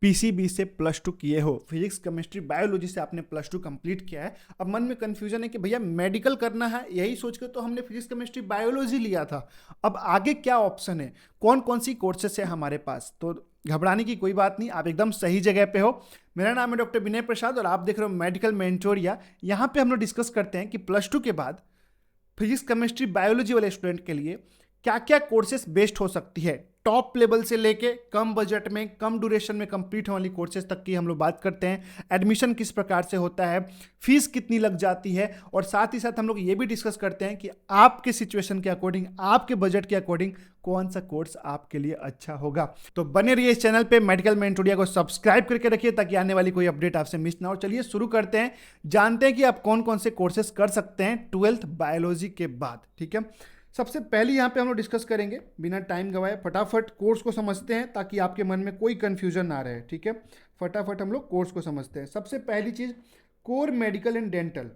PCB से plus two किए हो, फिजिक्स केमिस्ट्री बायोलॉजी से आपने प्लस टू कंप्लीट किया है, अब मन में कन्फ्यूजन है कि भैया मेडिकल करना है, यही सोच के तो हमने फिजिक्स केमिस्ट्री बायोलॉजी लिया था, अब आगे क्या ऑप्शन है, कौन कौन सी कोर्सेस है हमारे पास। तो घबराने की कोई बात नहीं, आप एकदम सही जगह पे हो। मेरा नाम है डॉक्टर विनय प्रसाद और आप देख रहे हो मेडिकल मेंटोरिया। यहाँ पे हम लोग डिस्कस करते हैं कि प्लस टू के बाद फिजिक्स केमिस्ट्री बायोलॉजी वाले स्टूडेंट के लिए क्या क्या कोर्सेज बेस्ट हो सकती है, टॉप लेवल से लेके कम बजट में कम ड्यूरेशन में कंप्लीट होने वाली कोर्सेज तक की हम लोग बात करते हैं। एडमिशन किस प्रकार से होता है, फीस कितनी लग जाती है, और साथ ही साथ हम लोग ये भी डिस्कस करते हैं कि आपके सिचुएशन के अकॉर्डिंग, आपके बजट के अकॉर्डिंग कौन सा कोर्स आपके लिए अच्छा होगा। तो बने रहिए इस चैनल पे, मेडिकल मेंटोरिया को सब्सक्राइब करके रखिए ताकि आने वाली कोई अपडेट आपसे मिस ना हो। चलिए शुरू करते हैं, जानते हैं कि आप कौन कौन से कोर्सेज कर सकते हैं 12th बायोलॉजी के बाद। ठीक है, सबसे पहले यहाँ पे हम लोग डिस्कस करेंगे, बिना टाइम गवाए फटाफट कोर्स को समझते हैं ताकि आपके मन में कोई कंफ्यूजन ना रहे। ठीक है, फटाफट हम लोग कोर्स को समझते हैं। सबसे पहली चीज़, core medical and dental.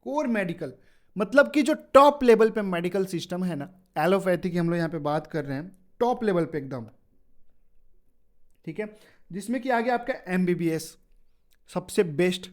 Core medical मतलब कि जो टॉप लेवल पे मेडिकल सिस्टम है ना, एलोपैथी की हम लोग यहाँ पे बात कर रहे हैं, टॉप लेवल पे एकदम। ठीक है, जिसमें कि आगे आपका एमबीबीएस सबसे बेस्ट,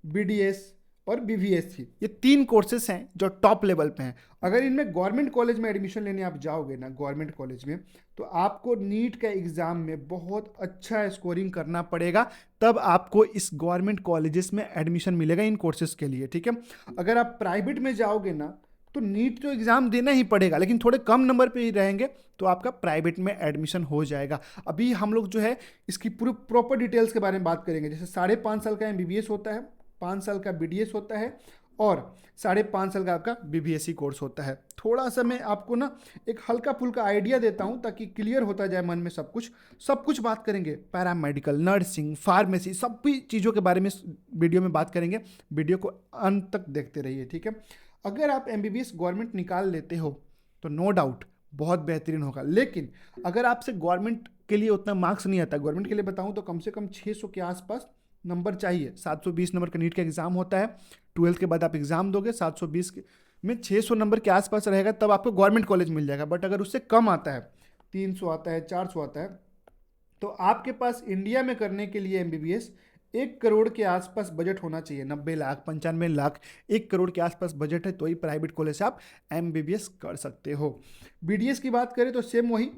बीडीएस और बीवीएससी, ये 3 कोर्सेज हैं जो टॉप लेवल पे हैं। अगर इनमें गवर्नमेंट कॉलेज में एडमिशन लेने आप जाओगे ना, गवर्नमेंट कॉलेज में, तो आपको नीट का एग्ज़ाम में बहुत अच्छा स्कोरिंग करना पड़ेगा, तब आपको इस गवर्नमेंट कॉलेजेस में एडमिशन मिलेगा इन कोर्सेज के लिए। ठीक है, अगर आप प्राइवेट में जाओगे ना तो नीट तो एग्ज़ाम देना ही पड़ेगा, लेकिन थोड़े कम नंबर पे ही रहेंगे तो आपका प्राइवेट में एडमिशन हो जाएगा। अभी हम लोग जो है इसकी पूरी प्रॉपर डिटेल्स के बारे में बात करेंगे। जैसे 5.5 साल का एमबीबीएस होता है, 5 साल का बीडीएस होता है और 5.5 साल का आपका बीबीएससी कोर्स होता है। थोड़ा सा मैं आपको ना एक हल्का फुल्का आइडिया देता हूँ ताकि क्लियर होता जाए मन में सब कुछ बात करेंगे। पैरामेडिकल, नर्सिंग, फार्मेसी, सब भी चीज़ों के बारे में वीडियो में बात करेंगे। वीडियो को अंत तक देखते रहिए। ठीक है, अगर आप एमबीबीएस गवर्नमेंट निकाल लेते हो तो नो डाउट बहुत बेहतरीन होगा, लेकिन अगर आपसे गवर्नमेंट के लिए उतना मार्क्स नहीं आता, गवर्नमेंट के लिए बताऊं तो कम से कम 600 के आसपास नंबर चाहिए। 720 नंबर का नीट का एग्जाम होता है, 12th के बाद आप एग्जाम दोगे, 720 में 600 नंबर के आसपास रहेगा तब आपको गवर्नमेंट कॉलेज मिल जाएगा। बट अगर उससे कम आता है, 300 आता है, 400 आता है, तो आपके पास इंडिया में करने के लिए एमबीबीएस 1 करोड़ के आसपास बजट होना चाहिए। 90 लाख, 95 लाख, 1 करोड़ के आसपास बजट है तो ही प्राइवेट कॉलेज से आप एमबीबीएस कर सकते हो। बीडीएस की बात करें तो सेम वही,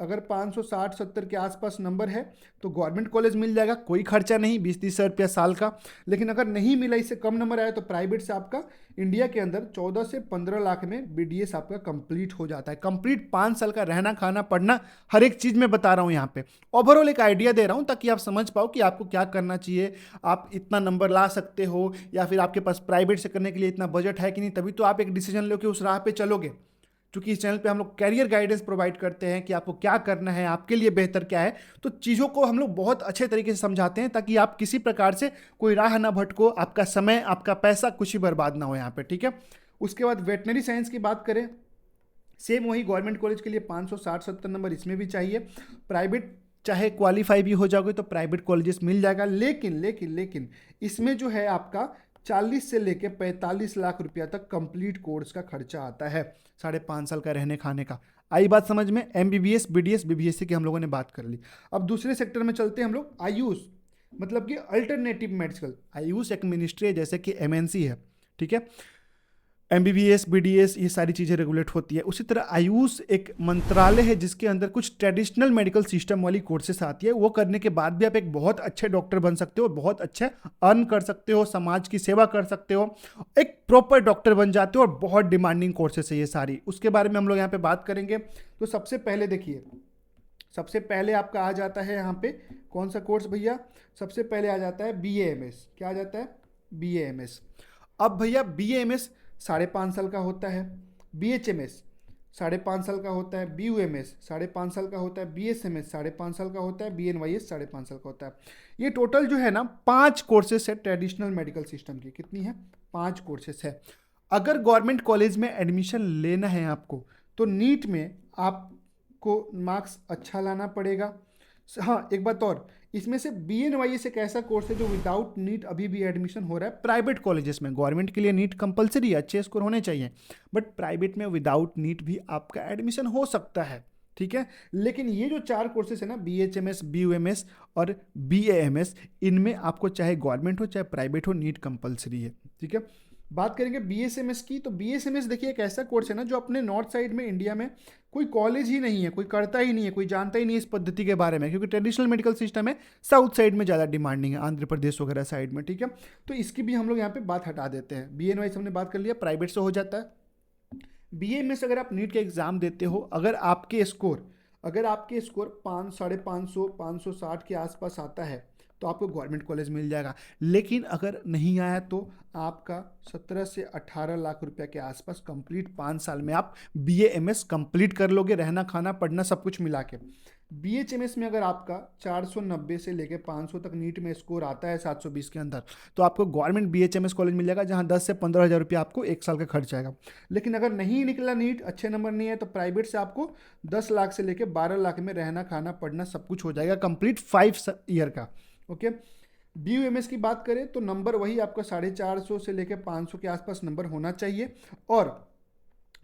अगर 560-70 के आसपास नंबर है तो गवर्नमेंट कॉलेज मिल जाएगा, कोई खर्चा नहीं, 20-30 हज़ार रुपया साल का। लेकिन अगर नहीं मिला, इससे कम नंबर आया, तो प्राइवेट से आपका इंडिया के अंदर 14 से 15 लाख में बीडीएस आपका कंप्लीट हो जाता है। कंप्लीट 5 साल का रहना खाना पढ़ना हर एक चीज़ में बता रहा हूँ यहाँ पे, ओवरऑल एक आइडिया दे रहा हूँ ताकि आप समझ पाओ कि आपको क्या करना चाहिए, आप इतना नंबर ला सकते हो या फिर आपके पास प्राइवेट से करने के लिए इतना बजट है कि नहीं, तभी तो आप एक डिसीजन लो कि उस राह पे चलोगे। क्योंकि इस चैनल पे हम लोग कैरियर गाइडेंस प्रोवाइड करते हैं कि आपको क्या करना है, आपके लिए बेहतर क्या है, तो चीज़ों को हम लोग बहुत अच्छे तरीके से समझाते हैं ताकि आप किसी प्रकार से कोई राह ना भटको, आपका समय, आपका पैसा कुछ ही बर्बाद ना हो यहाँ पे। ठीक है, उसके बाद वेटनरी साइंस की बात करें, सेम वही गवर्नमेंट कॉलेज के लिए 560-70 नंबर इसमें भी चाहिए। प्राइवेट चाहे क्वालिफाई भी हो जाओगे तो प्राइवेट कॉलेजेस मिल जाएगा, लेकिन लेकिन लेकिन इसमें जो है आपका 40 से लेके 45 लाख रुपया तक कंप्लीट कोर्स का खर्चा आता है, 5.5 साल का रहने खाने का। आई बात समझ में? एमबीबीएस, बीडीएस, बीबीएससी की हम लोगों ने बात कर ली। अब दूसरे सेक्टर में चलते हैं हम लोग, आयुष मतलब कि अल्टरनेटिव मेडिकल। आयुष एक मिनिस्ट्री है, जैसे कि एमएनसी है। ठीक है, एमबीबीएस, बीडीएस, ये सारी चीज़ें रेगुलेट होती है। उसी तरह आयुष एक मंत्रालय है जिसके अंदर कुछ ट्रेडिशनल मेडिकल सिस्टम वाली कोर्सेस आती है। वो करने के बाद भी आप एक बहुत अच्छे डॉक्टर बन सकते हो, बहुत अच्छे अर्न कर सकते हो, समाज की सेवा कर सकते हो, एक प्रॉपर डॉक्टर बन जाते हो, और बहुत डिमांडिंग कोर्सेस है ये सारी। उसके बारे में हम लोग यहाँ पे बात करेंगे। तो सबसे पहले देखिए, सबसे पहले आपका आ जाता है यहाँ पे कौन सा कोर्स भैया, सबसे पहले आ जाता है BAMS। क्या आ जाता है? BAMS। अब भैया BAMS 5.5 साल का होता है, BHMS 5.5 साल का होता है, BUMS 5.5 साल का होता है, BSMS 5.5 साल का होता है, BNYS 5.5 साल का होता है। ये टोटल जो है ना 5 कोर्सेस है ट्रेडिशनल मेडिकल सिस्टम की। कितनी है? 5 कोर्सेस है। अगर गवर्नमेंट कॉलेज में एडमिशन लेना है आपको तो नीट में आपको मार्क्स अच्छा लाना पड़ेगा। हाँ, एक बात और, इसमें से BNYS एक ऐसा कोर्स है जो विदाउट नीट अभी भी एडमिशन हो रहा है प्राइवेट कॉलेजेस में। गवर्नमेंट के लिए नीट कंपलसरी है, अच्छे स्कोर होने चाहिए, बट प्राइवेट में विदाउट नीट भी आपका एडमिशन हो सकता है। ठीक है। लेकिन ये जो 4 कोर्सेस है ना, BHMS, BUMS और BAMS, इनमें आपको चाहे गवर्नमेंट हो चाहे प्राइवेट हो, नीट कंपलसरी है, ठीक है। बात करेंगे BSMS की, तो BSMS देखिए एक ऐसा कोर्स है ना जो अपने नॉर्थ साइड में इंडिया में कोई कॉलेज ही नहीं है, कोई करता ही नहीं है, कोई जानता ही नहीं है इस पद्धति के बारे में, क्योंकि ट्रेडिशनल मेडिकल सिस्टम है साउथ साइड में ज़्यादा डिमांडिंग है, आंध्र प्रदेश वगैरह साइड में, ठीक है। तो इसकी भी हम लोग यहाँ पे बात हटा देते हैं। BNY हमने बात कर लिया, प्राइवेट से हो जाता है। BAMS अगर आप नीट का एग्जाम देते हो, अगर आपके स्कोर 500, 550, 560 के आसपास आता है तो आपको गवर्नमेंट कॉलेज मिल जाएगा। लेकिन अगर नहीं आया तो आपका 17 से 18 लाख रुपया के आसपास कंप्लीट 5 साल में आप BAMS कंप्लीट कर लोगे, रहना खाना पढ़ना सब कुछ मिला के। BHMS में अगर आपका 490 से लेके 500 तक नीट में स्कोर आता है 720 के अंदर, तो आपको गवर्नमेंट BHMS कॉलेज मिल जाएगा, जहां 10 से 15 हज़ार रुपया आपको एक साल का खर्च आएगा। लेकिन अगर नहीं निकला नीट, अच्छे नंबर नहीं है, तो प्राइवेट से आपको 10 लाख से लेके 12 लाख में रहना खाना पढ़ना सब कुछ हो जाएगा कंप्लीट 5 ईयर का। ओके। BUMS की बात करें तो नंबर वही आपका 450 से लेके 500 के आसपास नंबर होना चाहिए, और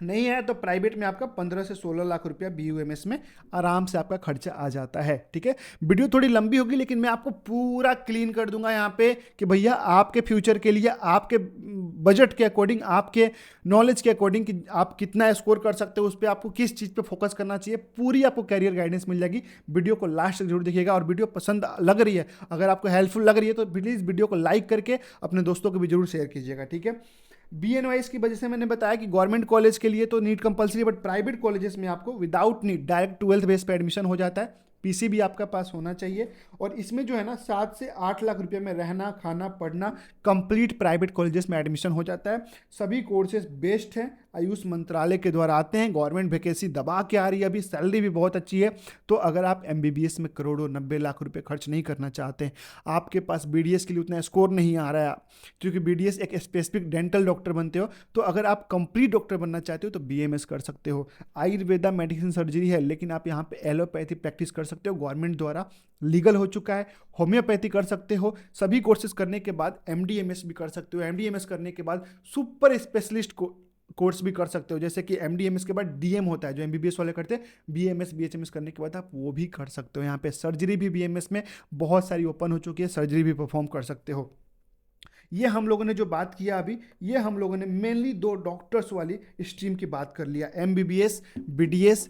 नहीं है तो प्राइवेट में आपका 15 से 16 लाख रुपया BUMS में आराम से आपका खर्चा आ जाता है, ठीक है। वीडियो थोड़ी लंबी होगी लेकिन मैं आपको पूरा क्लीन कर दूंगा यहाँ पे कि भैया आपके फ्यूचर के लिए, आपके बजट के अकॉर्डिंग, आपके नॉलेज के अकॉर्डिंग कि आप कितना स्कोर कर सकते हो, उस पर आपको किस चीज़ पे फोकस करना चाहिए, पूरी आपको कैरियर गाइडेंस मिल जाएगी। वीडियो को लास्ट तक जरूर देखिएगा, और वीडियो पसंद लग रही है, अगर आपको हेल्पफुल लग रही है तो प्लीज़ वीडियो को लाइक करके अपने दोस्तों को भी जरूर शेयर कीजिएगा, ठीक है। BNYS की वजह से मैंने बताया कि गवर्नमेंट कॉलेज के लिए तो नीट कंपलसरी है, बट प्राइवेट कॉलेजेस में आपको without NEET direct 12th base पे एडमिशन हो जाता है। PC भी आपका पास होना चाहिए, और इसमें जो है ना 7 से 8 लाख रुपए में रहना खाना पढ़ना कंप्लीट प्राइवेट कॉलेजेस में एडमिशन हो जाता है। सभी कोर्सेज बेस्ट हैं, आयुष मंत्रालय के द्वारा आते हैं, गवर्नमेंट वैकेंसी दबा के आ रही है, अभी सैलरी भी बहुत अच्छी है। तो अगर आप MBBS में करोड़ों 90 लाख रुपए खर्च नहीं करना चाहते हैं, आपके पास BDS के लिए उतना स्कोर नहीं आ रहा है, क्योंकि BDS एक स्पेसिफिक डेंटल डॉक्टर बनते हो, तो अगर आप कंप्लीट डॉक्टर बनना चाहते हो तो BMS कर सकते हो। आयुर्वेदा मेडिसिन सर्जरी है, लेकिन आप यहाँ पे एलोपैथी प्रैक्टिस कर सकते हो, गवर्नमेंट द्वारा लीगल हो चुका है। होम्योपैथी कर सकते हो। सभी कोर्सेज करने के बाद MDMS भी कर सकते हो। MDMS करने के बाद सुपर स्पेशलिस्ट कोर्स भी कर सकते हो, जैसे कि MDMS के बाद DM होता है जो MBBS वाले करते हैं, BMS BHMS करने के बाद आप वो भी कर सकते हो। यहाँ पे सर्जरी भी BMS में बहुत सारी ओपन हो चुकी है, सर्जरी भी परफॉर्म कर सकते हो। ये हम लोगों ने जो बात किया अभी, ये हम लोगों ने मेनली 2 डॉक्टर्स वाली स्ट्रीम की बात कर लिया, MBBS BDS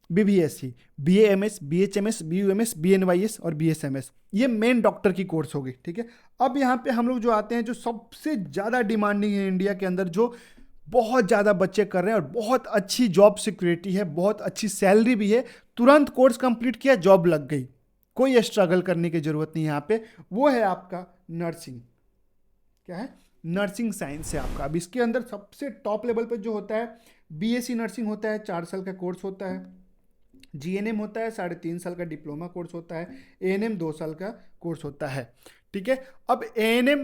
BBSC, BAMS BHMS BUMS BNYS और BSMS, ये मेन डॉक्टर की कोर्स होगी, ठीक है। अब यहाँ पे हम लोग जो आते हैं, जो सबसे ज़्यादा डिमांडिंग है इंडिया के अंदर, जो बहुत ज़्यादा बच्चे कर रहे हैं और बहुत अच्छी जॉब सिक्योरिटी है, बहुत अच्छी सैलरी भी है, तुरंत कोर्स कंप्लीट किया जॉब लग गई, कोई स्ट्रगल करने की ज़रूरत नहीं है यहाँ पे, वो है आपका नर्सिंग। क्या है? नर्सिंग साइंस है आपका। अब इसके अंदर सबसे टॉप लेवल पे जो होता है, BSc नर्सिंग होता है, 4 साल का कोर्स होता है। GNM होता है, 3.5 साल का डिप्लोमा कोर्स होता है। ANM 2 साल का कोर्स होता है, ठीक है। अब ANM,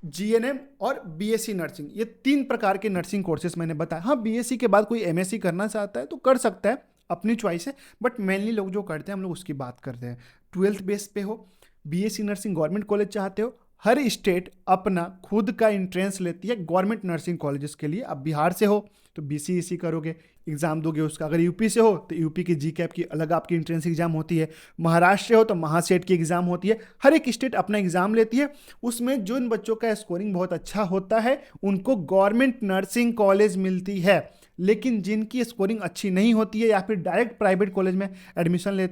GNM और BSc नर्सिंग, ये 3 प्रकार के नर्सिंग कोर्सेज मैंने बताया। हाँ, BSc के बाद कोई MSc करना चाहता है तो कर सकता है, अपनी चॉइस है, बट मेनली लोग जो करते हैं हम लोग उसकी बात करते हैं। 12th बेस पे हो, BSc नर्सिंग गवर्नमेंट कॉलेज चाहते हो, हर स्टेट अपना खुद का एंट्रेंस लेती है गवर्नमेंट नर्सिंग कॉलेजेस के लिए। अब बिहार से हो तो BCEC करोगे, एग्जाम दोगे उसका। अगर यूपी से हो तो यूपी की GCAP की अलग आपकी एंट्रेंस एग्जाम होती है। महाराष्ट्र से हो तो महासेट की एग्जाम होती है। हर एक स्टेट अपना एग्जाम लेती है। उसमें जिन बच्चों का स्कोरिंग बहुत अच्छा होता है उनको गवर्नमेंट नर्सिंग कॉलेज मिलती है, लेकिन जिनकी स्कोरिंग अच्छी नहीं होती है या फिर डायरेक्ट प्राइवेट कॉलेज में एडमिशन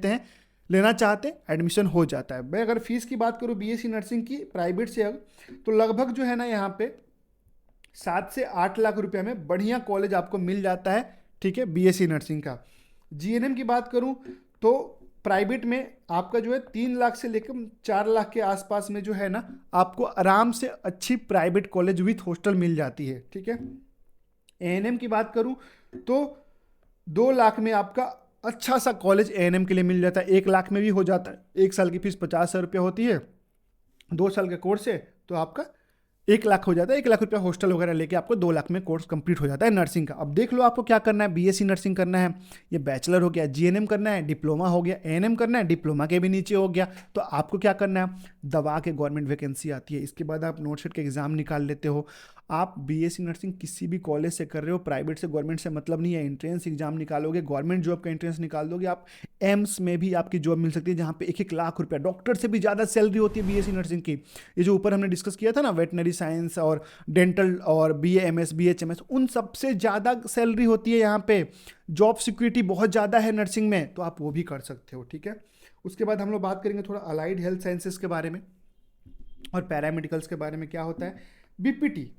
लेना चाहते एडमिशन हो जाता है। मैं अगर फीस की बात करूँ BSc नर्सिंग की प्राइवेट से, तो लगभग जो है ना यहाँ पे 7 से 8 लाख रुपए में बढ़िया कॉलेज आपको मिल जाता है, ठीक है, BSc नर्सिंग का। GNM की बात करूँ तो प्राइवेट में आपका जो है 3 लाख से लेकर 4 लाख के आसपास में जो है ना आपको आराम से अच्छी प्राइवेट कॉलेज विथ हॉस्टल मिल जाती है, ठीक है। ANM की बात करूँ तो 2 लाख में आपका अच्छा सा कॉलेज ANM के लिए मिल जाता है। 1 लाख में भी हो जाता है। 1 साल की फीस 50,000 रुपये होती है, 2 साल का कोर्स है तो आपका 1 लाख हो जाता है, 1 लाख रुपया हॉस्टल वगैरह लेके आपको 2 लाख में कोर्स कंप्लीट हो जाता है नर्सिंग का। अब देख लो आपको क्या करना है, बीएससी नर्सिंग करना है, ये बैचलर हो गया, जीएनएम करना है, डिप्लोमा हो गया, एएनएम करना है, डिप्लोमा के भी नीचे हो गया। तो आपको क्या करना है, दवा के गवर्नमेंट वैकेंसी आती है, इसके बाद आप नोट सेट के एग्जाम निकाल लेते हो। आप बीएससी नर्सिंग किसी भी कॉलेज से कर रहे हो, प्राइवेट से गवर्नमेंट से मतलब नहीं है, एंट्रेंस एग्जाम निकालोगे, गवर्नमेंट जॉब का एंट्रेंस निकाल दोगे, आप एम्स में भी आपकी जॉब मिल सकती है, जहाँ पे 1-1 लाख रुपया, डॉक्टर से भी ज़्यादा सैलरी होती है बीएससी नर्सिंग की। ये जो ऊपर हमने डिस्कस किया था ना, वेटनरी साइंस और डेंटल और बीएएमएस बीएचएमएस, उन सबसे ज़्यादा सैलरी होती है यहाँ पे, जॉब सिक्योरिटी बहुत ज़्यादा है नर्सिंग में, तो आप वो भी कर सकते हो, ठीक है। उसके बाद हम लोग बात करेंगे थोड़ा अलाइड हेल्थ साइंसेस के बारे में और पैरामेडिकल्स के बारे में। क्या होता है बीपीटी,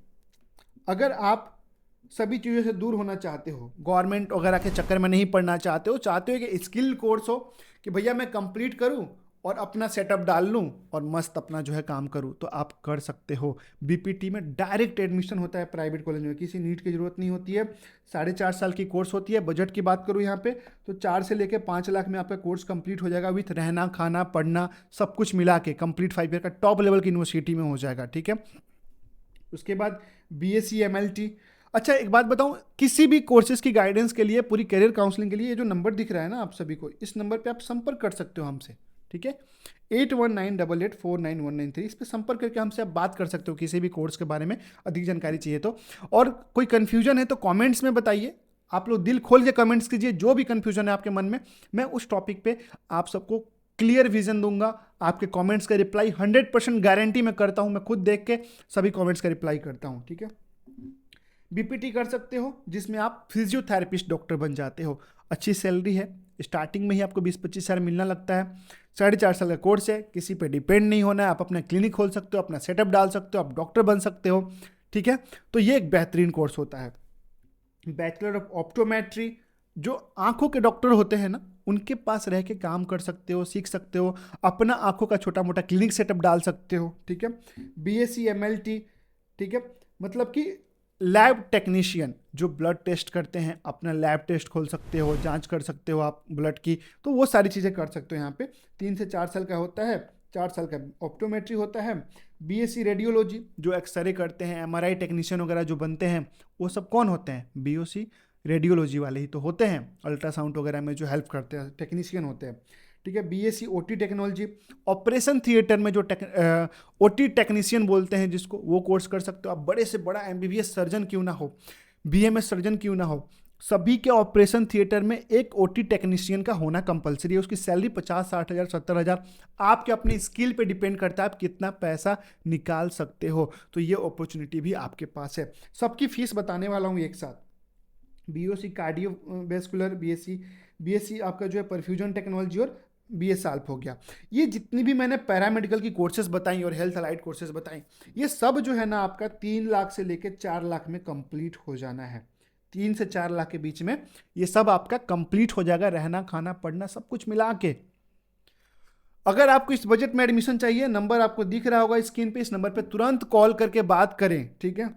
अगर आप सभी चीज़ों से दूर होना चाहते हो, गवर्नमेंट वगैरह के चक्कर में नहीं पड़ना चाहते हो, चाहते हो कि स्किल कोर्स हो कि भैया मैं कंप्लीट करूं और अपना सेटअप डाल लूं और मस्त अपना जो है काम करूं, तो आप कर सकते हो। बीपीटी में डायरेक्ट एडमिशन होता है प्राइवेट कॉलेज में, किसी नीट की जरूरत नहीं होती है, 4.5 साल की कोर्स होती है। बजट की बात करूं यहाँ पे तो 4 से लेकर 5 लाख में आपका कोर्स कंप्लीट हो जाएगा, विथ रहना खाना पढ़ना सब कुछ मिला के कंप्लीट 5 ईयर का टॉप लेवल की यूनिवर्सिटी में हो जाएगा, ठीक है। उसके बाद बीएससी एमएलटी। अच्छा एक बात बताऊं, किसी भी कोर्सेज की गाइडेंस के लिए, पूरी करियर काउंसलिंग के लिए, ये जो नंबर दिख रहा है ना आप सभी को, इस नंबर पे आप संपर्क कर सकते हो हमसे, ठीक है। 8198849193, इस पे संपर्क करके हमसे आप बात कर सकते हो किसी भी कोर्स के बारे में अधिक जानकारी चाहिए तो। और कोई कन्फ्यूजन है तो कमेंट्स में बताइए, आप लोग दिल खोल के कमेंट्स कीजिए, जो भी कन्फ्यूजन है आपके मन में, मैं उस टॉपिक पे आप सबको क्लियर विजन दूंगा। आपके कमेंट्स का रिप्लाई 100% गारंटी मैं करता हूं, मैं खुद देख के सभी कमेंट्स का रिप्लाई करता हूं, ठीक है। बीपीटी कर सकते हो जिसमें आप फिजियोथेरेपिस्ट डॉक्टर बन जाते हो, अच्छी सैलरी है, स्टार्टिंग में ही आपको 20-25 हज़ार मिलना लगता है, 4.5 साल का कोर्स है, किसी पे डिपेंड नहीं होना है, आप अपना क्लिनिक खोल सकते हो, अपना सेटअप डाल सकते हो, आप डॉक्टर बन सकते हो, ठीक है। तो ये एक बेहतरीन कोर्स होता है। बैचलर ऑफ ऑप्टोमेट्री, जो आंखों के डॉक्टर होते हैं ना, उनके पास रह के काम कर सकते हो, सीख सकते हो, अपना आंखों का छोटा मोटा क्लिनिक सेटअप डाल सकते हो, ठीक है। बीएससी एमएलटी, ठीक है, मतलब कि लैब टेक्नीशियन, जो ब्लड टेस्ट करते हैं, अपना लैब टेस्ट खोल सकते हो, जांच कर सकते हो आप ब्लड की, तो वो सारी चीज़ें कर सकते हो यहाँ पे। 3 से 4 साल का होता है, 4 साल का ऑप्टोमेट्री होता है। बीएससी रेडियोलॉजी, जो एक्सरे करते हैं, एमआरआई टेक्नीशियन वगैरह जो बनते हैं, वो सब कौन होते हैं, बीओसी रेडियोलॉजी वाले ही तो होते हैं, अल्ट्रासाउंड वगैरह में जो हेल्प करते हैं टेक्नीशियन होते हैं, ठीक है। BSc OT technology, operation theatre में जो ओटी टेक्नीशियन बोलते हैं जिसको, वो कोर्स कर सकते हो आप। बड़े से बड़ा एमबीबीएस सर्जन क्यों ना हो, बीएमएस सर्जन क्यों ना हो, सभी के ऑपरेशन थिएटर में एक ओटी टेक्नीशियन का होना कंपलसरी है। उसकी सैलरी 50-60 हज़ार 70 हज़ार आपके अपनी स्किल पे डिपेंड करता है, आप कितना पैसा निकाल सकते हो। तो ये अपॉर्चुनिटी भी आपके पास है। सबकी फीस बताने वाला हूँ एक साथ। बीओसी कार्डियोवैस्कुलर, बीएससी आपका जो है परफ्यूजन टेक्नोलॉजी, और बीएस साल्प हो गया। ये जितनी भी मैंने पैरामेडिकल की कोर्सेज बताई और हेल्थ अलाइड कोर्सेज बताई, ये सब जो है ना आपका 3 लाख से लेकर 4 लाख में कंप्लीट हो जाना है। 3 से 4 लाख के बीच में ये सब आपका कंप्लीट हो जाएगा, रहना खाना पढ़ना सब कुछ मिला के। अगर आपको इस बजट में एडमिशन चाहिए, नंबर आपको दिख रहा होगा स्क्रीन पे, इस नंबर पे तुरंत कॉल करके बात करें, ठीक है।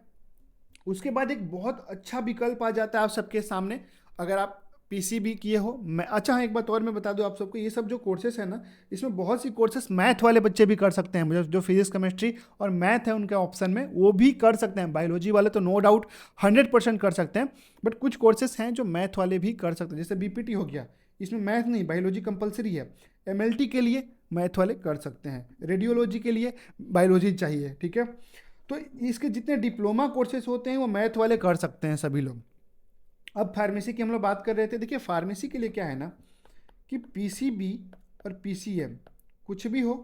उसके बाद एक बहुत अच्छा विकल्प आ जाता है आप सबके सामने, अगर आप पीसीबी किए हो। मैं अच्छा हाँ, एक बात और मैं बता दूं आप सबको, ये सब जो कोर्सेस है ना, इसमें बहुत सी कोर्सेस मैथ वाले बच्चे भी कर सकते हैं, मुझे जो फिजिक्स केमिस्ट्री और मैथ है उनके ऑप्शन में, वो भी कर सकते हैं। बायोलॉजी वाले तो नो डाउट 100% कर सकते हैं, बट कुछ कोर्सेस हैं जो मैथ वाले भी कर सकते हैं, जैसे बीपीटी हो गया, इसमें मैथ नहीं, बायोलॉजी कंपलसरी है। एमएलटी के लिए मैथ वाले कर सकते हैं, रेडियोलॉजी के लिए बायोलॉजी चाहिए, ठीक है। तो इसके जितने डिप्लोमा कोर्सेज होते हैं वो मैथ वाले कर सकते हैं सभी लोग। अब फार्मेसी की हम लोग बात कर रहे थे। देखिए फार्मेसी के लिए क्या है ना कि पीसीबी और पीसीएम कुछ भी हो,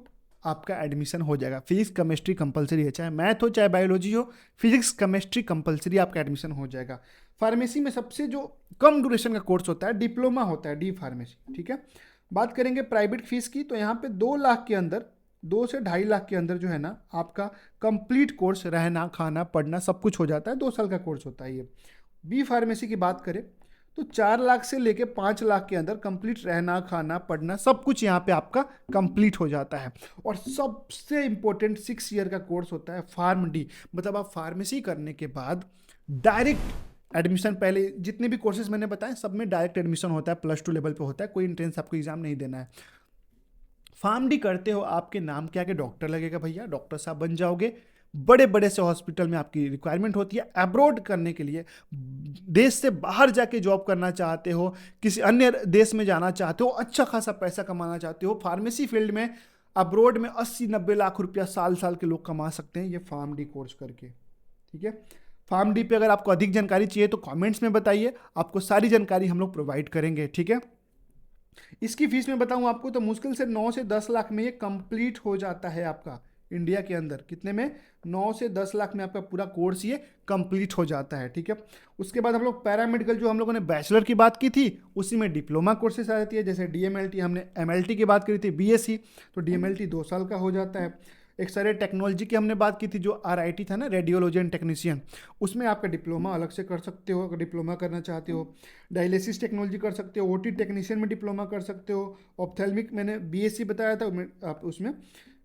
आपका एडमिशन हो जाएगा। फिजिक्स केमिस्ट्री कंपलसरी है, चाहे मैथ हो चाहे बायोलॉजी हो, फिजिक्स केमिस्ट्री कंपलसरी, आपका एडमिशन हो जाएगा। फार्मेसी में सबसे जो कम ड्यूरेशन का कोर्स होता है डिप्लोमा होता है, डी फार्मेसी, ठीक है। बात करेंगे प्राइवेट फीस की, तो यहाँ पे 2 लाख के अंदर, 2 से 2.5 लाख के अंदर जो है ना आपका कंप्लीट कोर्स, रहना खाना पढ़ना सब कुछ हो जाता है। 2 साल का कोर्स होता है ये। बी फार्मेसी की बात करें तो 4 लाख से लेके 5 लाख के अंदर कंप्लीट रहना खाना पढ़ना सब कुछ यहाँ पे आपका कंप्लीट हो जाता है। और सबसे इंपॉर्टेंट 6 ईयर का कोर्स होता है फार्म डी, मतलब आप फार्मेसी करने के बाद डायरेक्ट एडमिशन, पहले जितने भी कोर्सेज मैंने बताए सब में डायरेक्ट एडमिशन होता है, +2 लेवल पे होता है, कोई एंट्रेंस आपको एग्जाम नहीं देना है। फार्म डी करते हो, आपके नाम के आगे डॉक्टर लगेगा भैया, डॉक्टर साहब बन जाओगे। बड़े बड़े से हॉस्पिटल में आपकी रिक्वायरमेंट होती है। अब्रॉड करने के लिए, देश से बाहर जाके जॉब करना चाहते हो, किसी अन्य देश में जाना चाहते हो, अच्छा खासा पैसा कमाना चाहते हो, फार्मेसी फील्ड में अब्रॉड में 80-90 लाख रुपया साल साल के लोग कमा सकते हैं ये फार्म डी कोर्स करके। ठीक है, फार्म डी पे अगर आपको अधिक जानकारी चाहिए तो कमेंट्स में बताइए, आपको सारी जानकारी हम लोग प्रोवाइड करेंगे। ठीक है, इसकी फीस में बताऊं आपको तो मुश्किल से 9 से 10 लाख में ये कंप्लीट हो जाता है आपका इंडिया के अंदर। कितने में? 9 से 10 लाख में आपका पूरा कोर्स ये कंप्लीट हो जाता है। ठीक है, उसके बाद हम लोग पैरामेडिकल, जो हम लोगों ने बैचलर की बात की थी, उसी में डिप्लोमा कोर्सेज आ जाती है। जैसे डीएमएलटी, हमने एमएलटी की बात करी थी, बीएससी, तो डीएमएलटी 2 साल का हो जाता है। एक सारे टेक्नोलॉजी की हमने बात की थी, जो आरआईटी था ना, रेडियोलॉजी एंड टेक्नीशियन, उसमें आपका डिप्लोमा अलग से कर सकते हो अगर डिप्लोमा करना चाहते हो। डायलिसिस टेक्नोलॉजी कर सकते हो, ओटी टेक्नीशियन में डिप्लोमा कर सकते हो। ऑप्थेल्मिक मैंने बीएससी बताया था, आप उसमें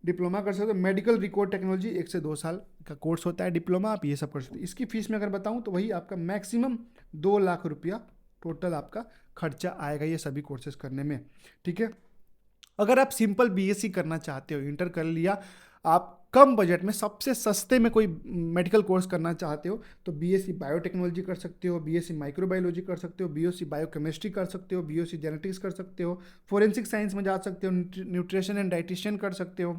डिप्लोमा कर सकते हो। मेडिकल रिकॉर्ड टेक्नोलॉजी 1 से 2 साल का कोर्स होता है डिप्लोमा, आप ये सब कर सकते हो। इसकी फीस में अगर बताऊँ तो वही आपका मैक्सिमम 2 लाख रुपया टोटल आपका खर्चा आएगा ये सभी कोर्सेज करने में। ठीक है, अगर आप सिंपल बीएससी करना चाहते हो, इंटर कर लिया, आप कम बजट में सबसे सस्ते में कोई मेडिकल कोर्स करना चाहते हो, तो बीएससी बायोटेक्नोलॉजी कर सकते हो, बीएससी माइक्रोबायोलॉजी कर सकते हो, बीएससी बायोकेमिस्ट्री कर सकते हो, बीएससी जेनेटिक्स कर सकते हो, फोरेंसिक साइंस में जा सकते हो, न्यूट्रिशन एंड डाइटिशियन कर सकते हो,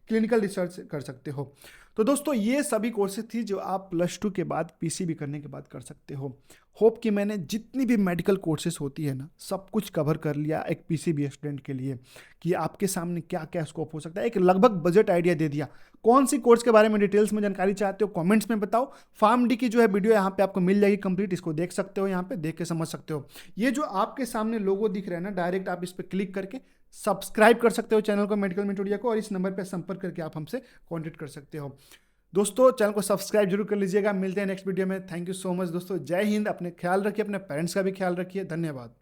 क्लिनिकल रिसर्च कर सकते हो। तो दोस्तों ये सभी कोर्सेज थी जो आप +2 के बाद पीसीबी करने के बाद कर सकते हो। होप कि मैंने जितनी भी मेडिकल कोर्सेज होती है ना, सब कुछ कवर कर लिया एक पीसीबी स्टूडेंट के लिए, कि आपके सामने क्या क्या स्कोप हो सकता है, एक लगभग बजट आइडिया दे दिया। कौन सी कोर्स के बारे में डिटेल्स में जानकारी चाहते हो कमेंट्स में बताओ। फार्म डी की जो है वीडियो यहाँ पे आपको मिल जाएगी कंप्लीट, इसको देख सकते हो, यहाँ पे देख के समझ सकते हो। ये जो आपके सामने लोगो दिख रहा है ना, डायरेक्ट आप इस पर क्लिक करके सब्सक्राइब कर सकते हो चैनल को, मेडिकल मेंटोरिया को, और इस नंबर पर संपर्क करके आप हमसे कॉन्टेक्ट कर सकते हो। दोस्तों चैनल को सब्सक्राइब जरूर कर लीजिएगा। मिलते हैं नेक्स्ट वीडियो में। थैंक यू सो मच दोस्तों, जय हिंद। अपने ख्याल रखिए, अपने पेरेंट्स का भी ख्याल रखिए। धन्यवाद।